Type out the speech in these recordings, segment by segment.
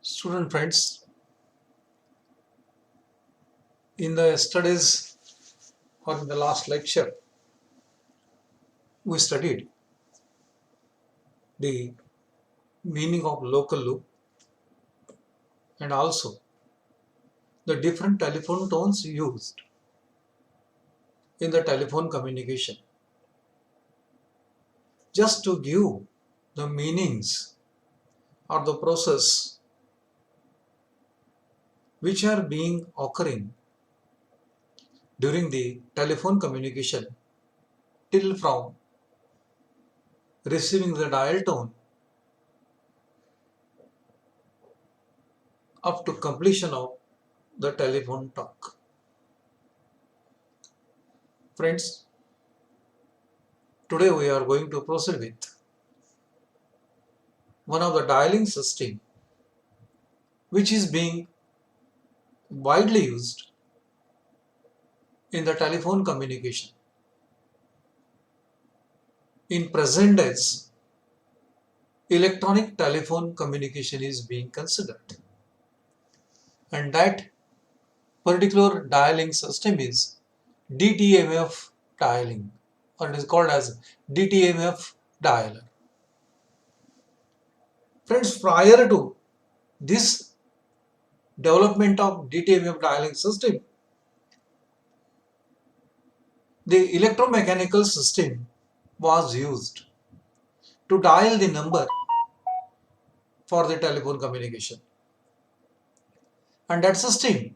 Student friends, in the studies or in the last lecture, we studied the meaning of local loop and also the different telephone tones used in the telephone communication. Just to give the meanings or the process which are being occurring during the telephone communication till from receiving the dial tone up to completion of the telephone talk. Friends, today we are going to proceed with one of the dialing system which is being widely used in the telephone communication. In present days, electronic telephone communication is being considered, and that particular dialing system is DTMF dialing, or it is called as DTMF dialer. Friends, prior to this development of DTMF dialing system, the electromechanical system was used to dial the number for the telephone communication, and that system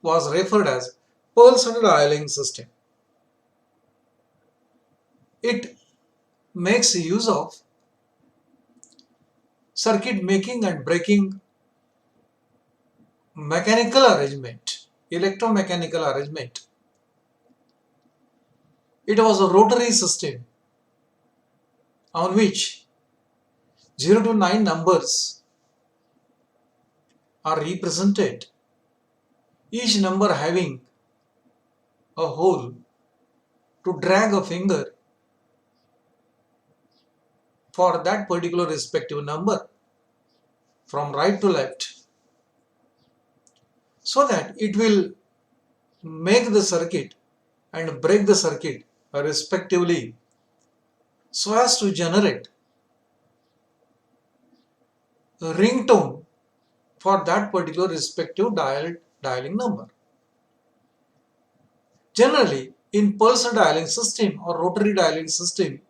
was referred as pulsed dialing system. It makes use of circuit making and breaking mechanical arrangement, electromechanical arrangement. It was a rotary system on which 0 to 9 numbers are represented, each number having a hole to drag a finger for that particular respective number from right to left, so that it will make the circuit and break the circuit respectively, so as to generate a ringtone for that particular respective dialing number. Generally, in pulse dialing system or rotary dialing system,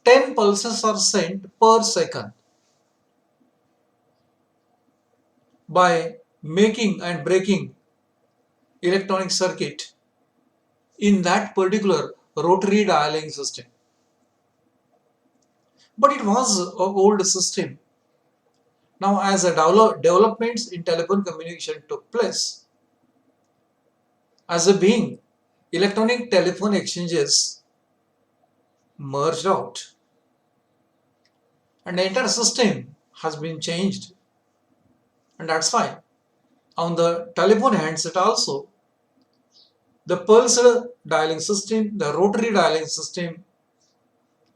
10 pulses are sent per second. By making and breaking electronic circuit in that particular rotary dialing system. But it was an old system. Now, as a developments in telephone communication took place, as a being, electronic telephone exchanges merged out, and the entire system has been changed. And that's why on the telephone handset also, the pulse dialing system, the rotary dialing system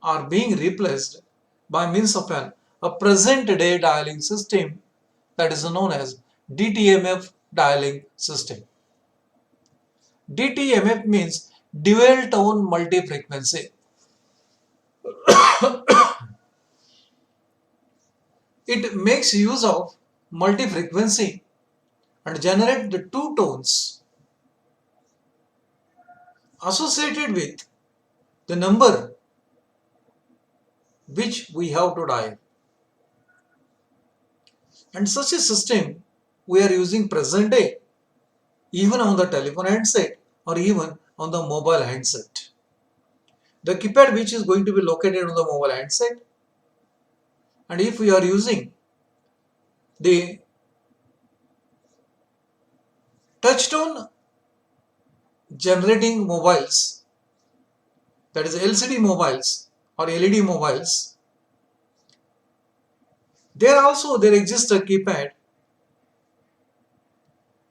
are being replaced by means of a present day dialing system that is known as DTMF dialing system. DTMF means dual tone multi-frequency. It makes use of multi-frequency and generate the two tones associated with the number which we have to dial. And such a system we are using present day even on the telephone handset or even on the mobile handset. The keypad which is going to be located on the mobile handset, and if we are using the touchtone generating mobiles, that is LCD mobiles or LED mobiles, there exists a keypad,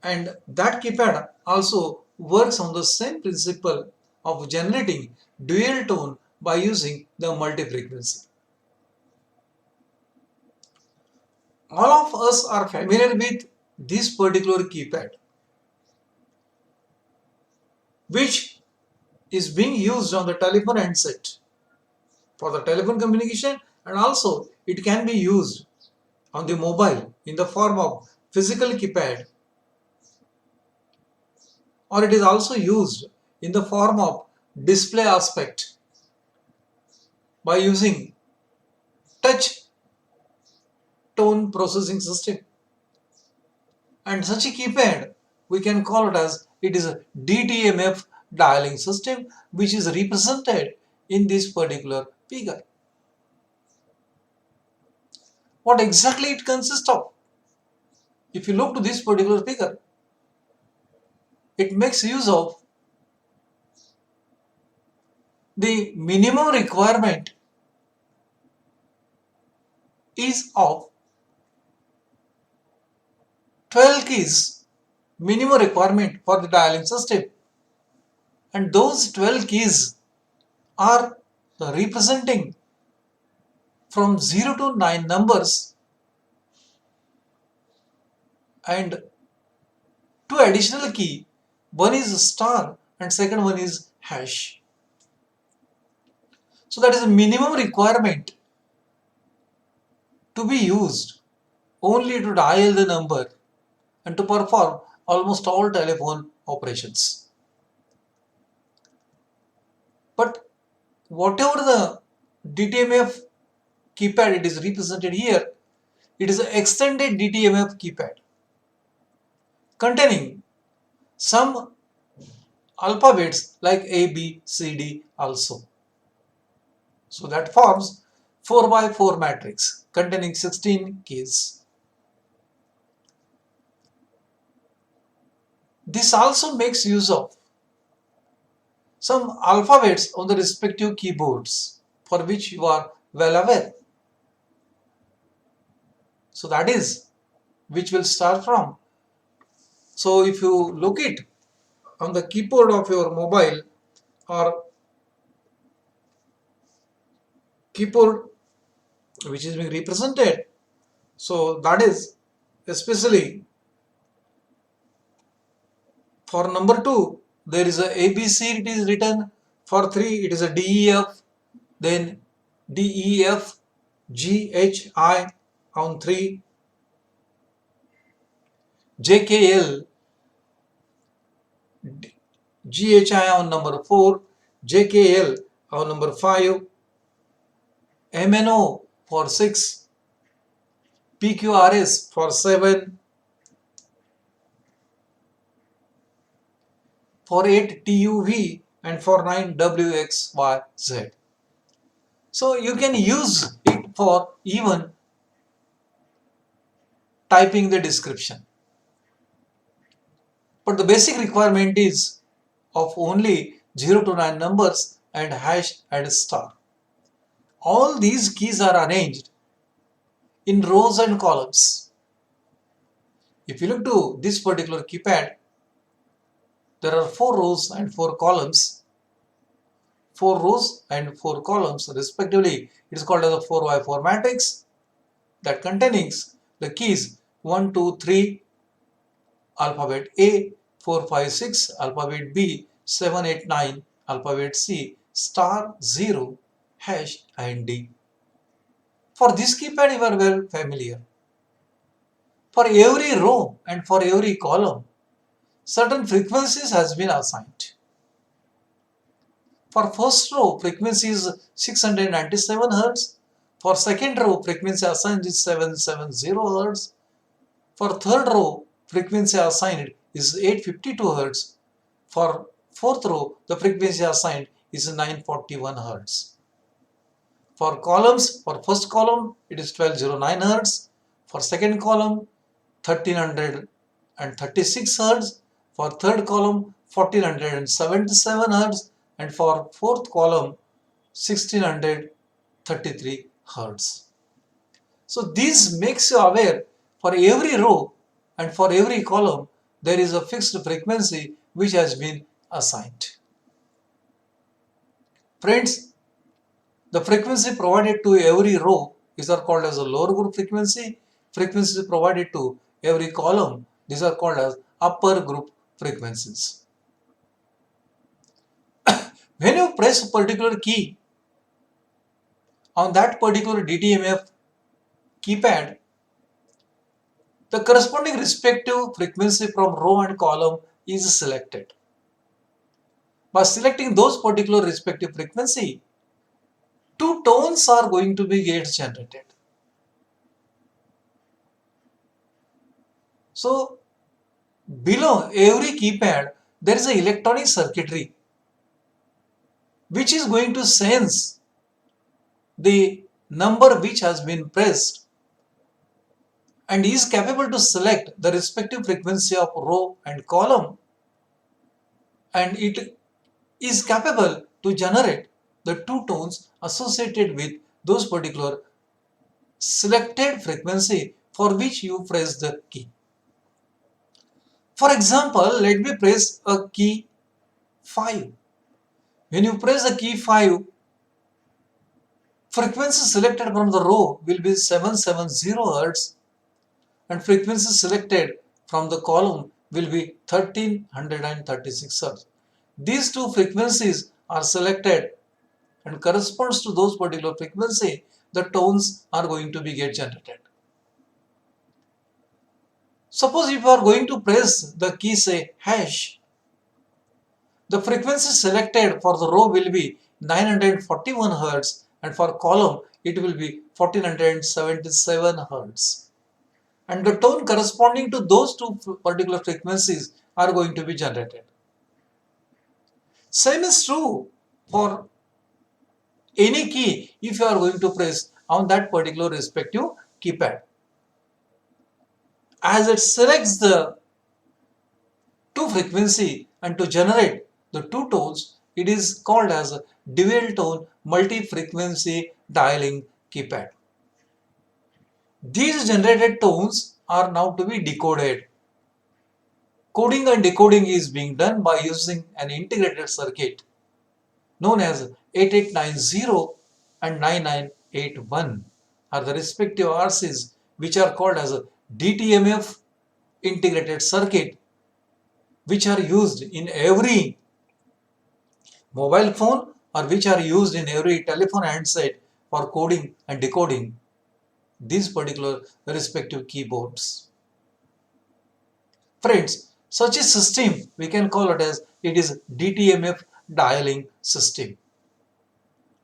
and that keypad also works on the same principle of generating dual tone by using the multi-frequency. All of us are familiar with this particular keypad, which is being used on the telephone handset for the telephone communication, and also it can be used on the mobile in the form of physical keypad, or it is also used in the form of display aspect by using touch tone processing system. And such a keypad, we can call it as it is a DTMF dialing system, which is represented in this particular figure. What exactly it consists of? If you look to this particular figure, it makes use of the minimum requirement is of 12 keys, minimum requirement for the dialing system, and those 12 keys are representing from 0 to 9 numbers and two additional key. One is star and second one is hash. So that is a minimum requirement to be used only to dial the number and to perform almost all telephone operations. But whatever the DTMF keypad it is represented here, it is an extended DTMF keypad containing some alphabets like A, B, C, D also. So that forms 4 by 4 matrix containing 16 keys. This also makes use of some alphabets on the respective keyboards for which you are well aware. So that is which will start from. So if you look it on the keyboard of your mobile or keyboard which is being represented, so that is especially for number 2 there is a ABC, it is written. For 3 it is a DEF, then DEF, GHI on 3, JKL, GHI on number 4, JKL on number 5, MNO for 6, PQRS for 7, for 8 TUV, and for 9 WXYZ. So you can use it for even typing the description. But the basic requirement is of only 0 to 9 numbers and hash and star. All these keys are arranged in rows and columns. If you look to this particular keypad, there are 4 rows and 4 columns. 4 rows and 4 columns respectively. It is called as a 4 by 4 matrix that contains the keys 1, 2, 3 alphabet A, 4, 5, 6 alphabet B, 7, 8, 9 alphabet C, star, 0, hash and D. For this keypad you are well familiar. For every row and for every column, certain frequencies has been assigned. For first row, frequency is 697 Hz. For second row, frequency assigned is 770 Hz. For third row, frequency assigned is 852 Hz. For fourth row, the frequency assigned is 941 Hz. For columns, for first column, it is 1209 Hz. For second column, 1336 Hz. For third column, 1477 Hz. And for fourth column, 1633 Hz. So this makes you aware for every row and for every column there is a fixed frequency which has been assigned. Friends, the frequency provided to every row is called as a lower group frequency, frequencies provided to every column. These are called as upper group frequencies. When you press a particular key on that particular DTMF keypad, the corresponding respective frequency from row and column is selected. By selecting those particular respective frequency, two tones are going to be get generated. So below every keypad there is an electronic circuitry which is going to sense the number which has been pressed and is capable to select the respective frequency of row and column, and it is capable to generate the two tones associated with those particular selected frequency for which you press the key. For example, let me press a key 5. When you press the key 5, frequency selected from the row will be 770 Hz and frequency selected from the column will be 1336 Hz. These two frequencies are selected and corresponds to those particular frequency, the tones are going to be get generated. Suppose if you are going to press the key say hash, the frequency selected for the row will be 941 Hz and for column it will be 1477 Hz. And the tone corresponding to those two particular frequencies are going to be generated. Same is true for any key if you are going to press on that particular respective keypad. As it selects the two frequency and to generate the two tones, it is called as a dual tone multi-frequency dialing keypad. These generated tones are now to be decoded. Coding and decoding is being done by using an integrated circuit known as 8890 and 9981 are the respective RCs which are called as a DTMF integrated circuit, which are used in every mobile phone or which are used in every telephone handset for coding and decoding these particular respective keyboards. Friends, such a system we can call it as it is DTMF dialing system.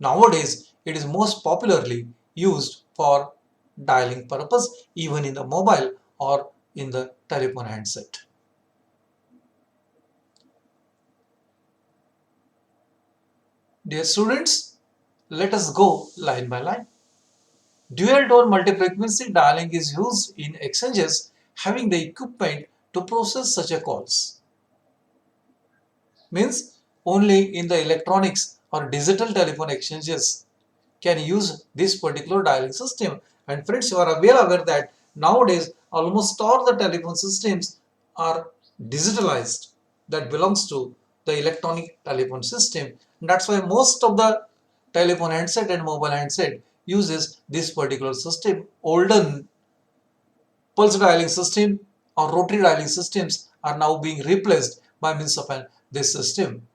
Nowadays, it is most popularly used for dialing purpose even in the mobile or in the telephone handset. Dear students, let us go line by line. Dual tone multi-frequency dialing is used in exchanges having the equipment to process such a calls. Means only in the electronics or digital telephone exchanges can use this particular dialing system. And friends, you are well aware that nowadays almost all the telephone systems are digitalized, that belongs to the electronic telephone system. And that's why most of the telephone handset and mobile handset uses this particular system. Olden pulse dialing system or rotary dialing systems are now being replaced by means of this system.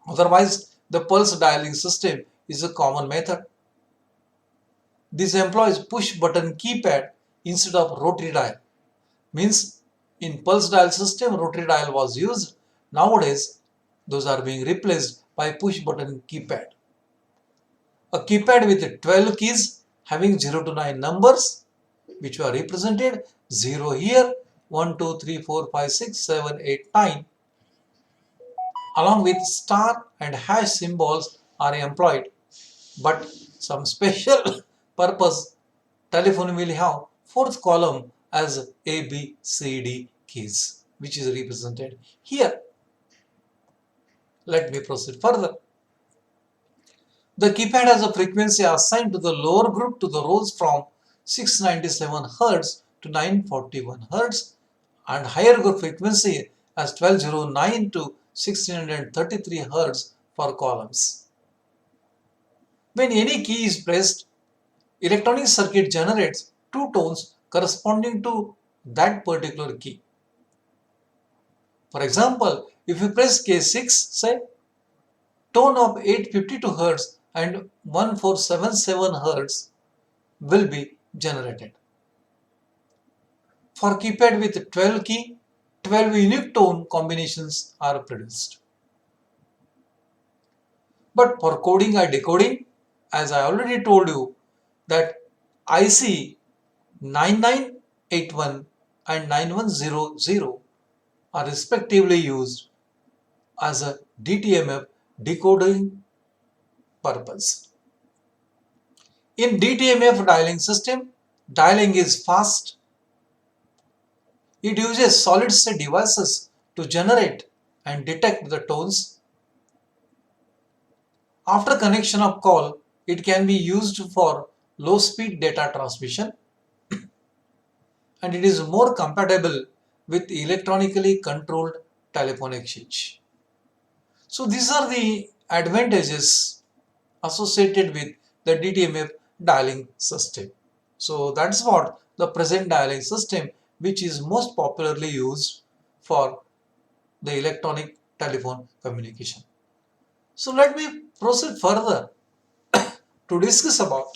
Otherwise, the pulse dialing system is a common method. This employs push button keypad instead of rotary dial. Means in pulse dial system rotary dial was used. Nowadays those are being replaced by push button keypad. A keypad with 12 keys having 0 to 9 numbers which were represented 0 here, 1, 2, 3, 4, 5, 6, 7, 8, 9 along with star and hash symbols are employed. But some special purpose telephone will have fourth column as A, B, C, D keys which is represented here. Let me proceed further. The keypad has a frequency assigned to the lower group to the rows from 697 Hz to 941 Hz and higher group frequency as 1209 to 1633 Hz for columns. When any key is pressed, electronic circuit generates two tones corresponding to that particular key. For example, if you press key 6, say, tone of 852 Hz and 1477 Hz will be generated. For keypad with 12 key, 12 unique tone combinations are produced. But for coding or decoding, as I already told you, that IC 9981 and 9100 are respectively used as a DTMF decoding purpose. In DTMF dialing system, dialing is fast. It uses solid state devices to generate and detect the tones. After connection of call, it can be used for low speed data transmission, and it is more compatible with electronically controlled telephone exchange. So these are the advantages associated with the DTMF dialing system. So that's what the present dialing system, which is most popularly used for the electronic telephone communication. So let me proceed further to discuss about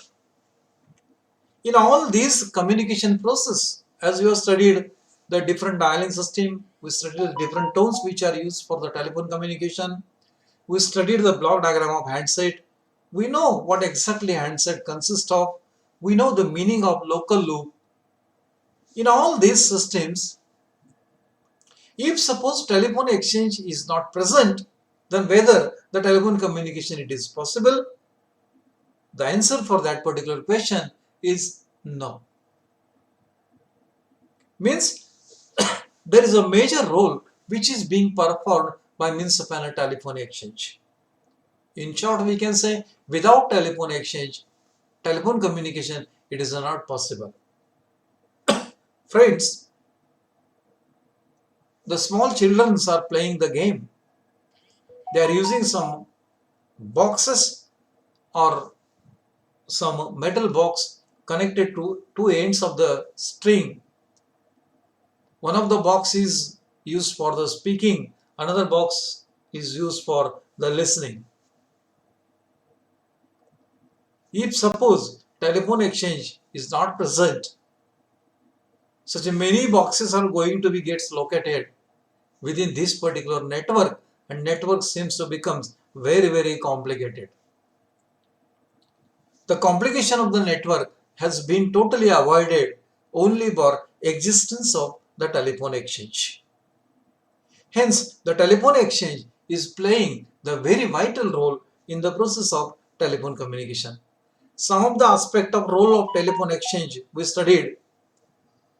in all these communication process, as we have studied the different dialing system, we studied the different tones which are used for the telephone communication, we studied the block diagram of handset, we know what exactly handset consists of, we know the meaning of local loop. In all these systems, if suppose telephone exchange is not present, then whether the telephone communication it is possible, the answer for that particular question is no. Means there is a major role which is being performed by means of a telephone exchange. In short, we can say without telephone exchange, telephone communication, it is not possible. Friends, the small children are playing the game. They are using some boxes or some metal box connected to two ends of the string. One of the box is used for the speaking, another box is used for the listening. If suppose telephone exchange is not present, such many boxes are going to be gets located within this particular network, and network seems to become very complicated. The complication of the network has been totally avoided only for existence of the telephone exchange. Hence, the telephone exchange is playing the very vital role in the process of telephone communication. Some of the aspect of role of telephone exchange we studied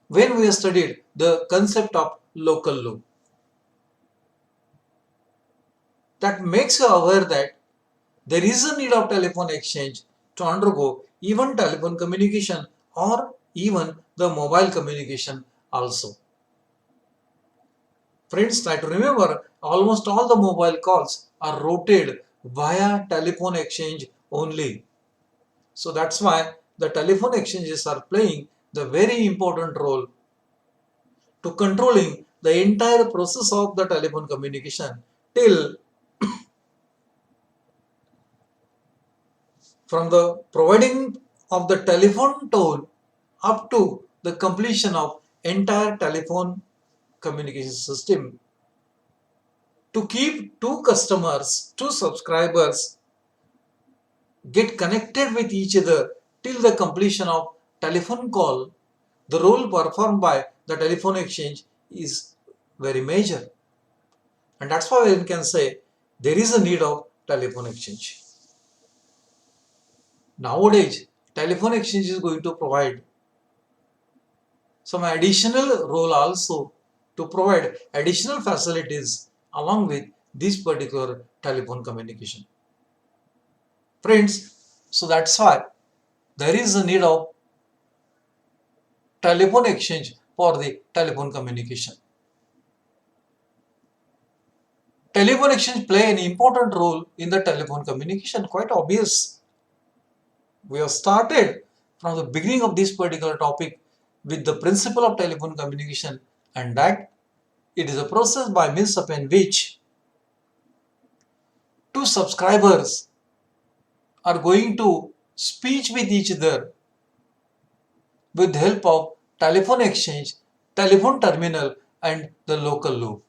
when we studied the concept of local loop. That makes you aware that there is a need of telephone exchange to undergo even telephone communication or even the mobile communication also. Friends, try to remember almost all the mobile calls are routed via telephone exchange only. So that's why the telephone exchanges are playing the very important role to controlling the entire process of the telephone communication till from the providing of the telephone tone up to the completion of entire telephone communication system. To keep two customers, two subscribers get connected with each other till the completion of telephone call, the role performed by the telephone exchange is very major. And that's why we can say there is a need of telephone exchange. Nowadays, telephone exchange is going to provide some additional role also to provide additional facilities along with this particular telephone communication. Friends, so that's why there is a need of telephone exchange for the telephone communication. Telephone exchange play an important role in the telephone communication, quite obvious. We have started from the beginning of this particular topic with the principle of telephone communication, and that it is a process by means of which two subscribers are going to speak with each other with the help of telephone exchange, telephone terminal, and the local loop.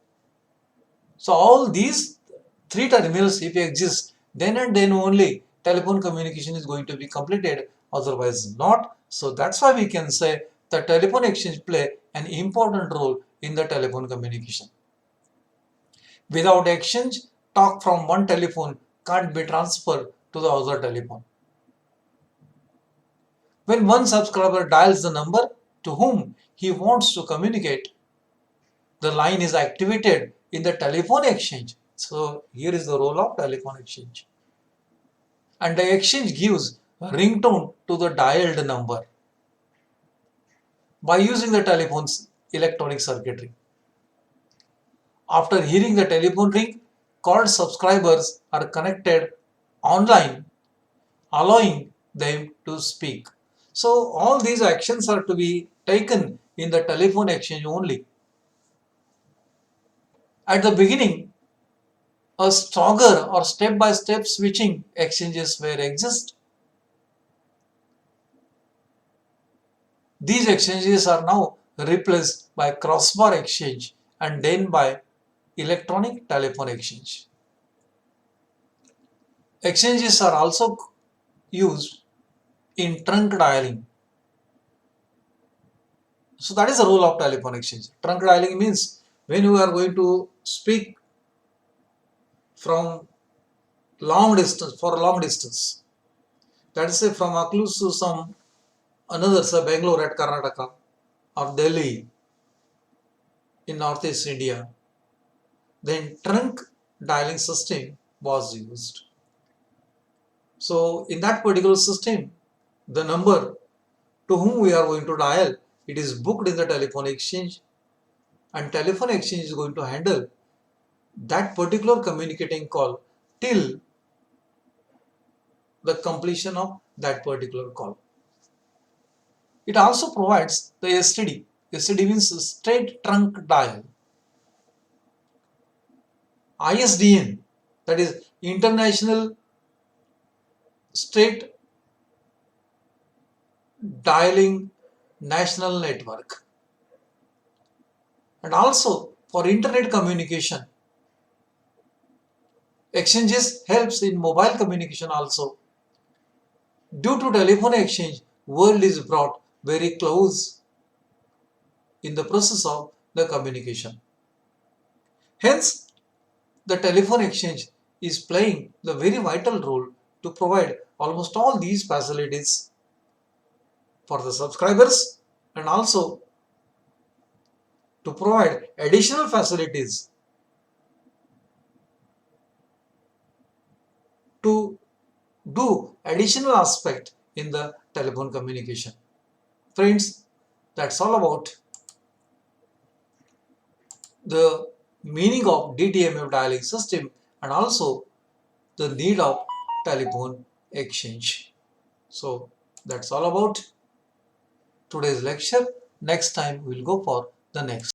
So all these three terminals if exist, then and then only telephone communication is going to be completed, otherwise not. So that's why we can say the telephone exchange play an important role in the telephone communication. Without exchange, talk from one telephone can't be transferred to the other telephone. When one subscriber dials the number to whom he wants to communicate, the line is activated in the telephone exchange. So here is the role of telephone exchange. And the exchange gives a ringtone to the dialed number by using the telephone's electronic circuitry. After hearing the telephone ring, called subscribers are connected online, allowing them to speak. So all these actions are to be taken in the telephone exchange only. At the beginning, a stronger or step-by-step switching exchanges were exist. These exchanges are now replaced by crossbar exchange and then by electronic telephone exchange. Exchanges are also used in trunk dialing. So that is the role of telephone exchange. Trunk dialing means when you are going to speak from long distance, for a long distance. That is say from Aklus to some another, say Bangalore at Karnataka or Delhi in Northeast India. Then trunk dialing system was used. So in that particular system, the number to whom we are going to dial, it is booked in the telephone exchange, and telephone exchange is going to handle that particular communicating call till the completion of that particular call. It also provides the STD. STD means straight trunk dial. ISDN, that is International Straight Dialing National Network. And also for internet communication, exchanges helps in mobile communication also. Due to telephone exchange, world is brought very close in the process of the communication. Hence, the telephone exchange is playing the very vital role to provide almost all these facilities for the subscribers and also to provide additional facilities to do additional aspect in the telephone communication. Friends, that's all about the meaning of DTMF dialing system and also the need of telephone exchange. So that's all about today's lecture. Next time we'll go for the next.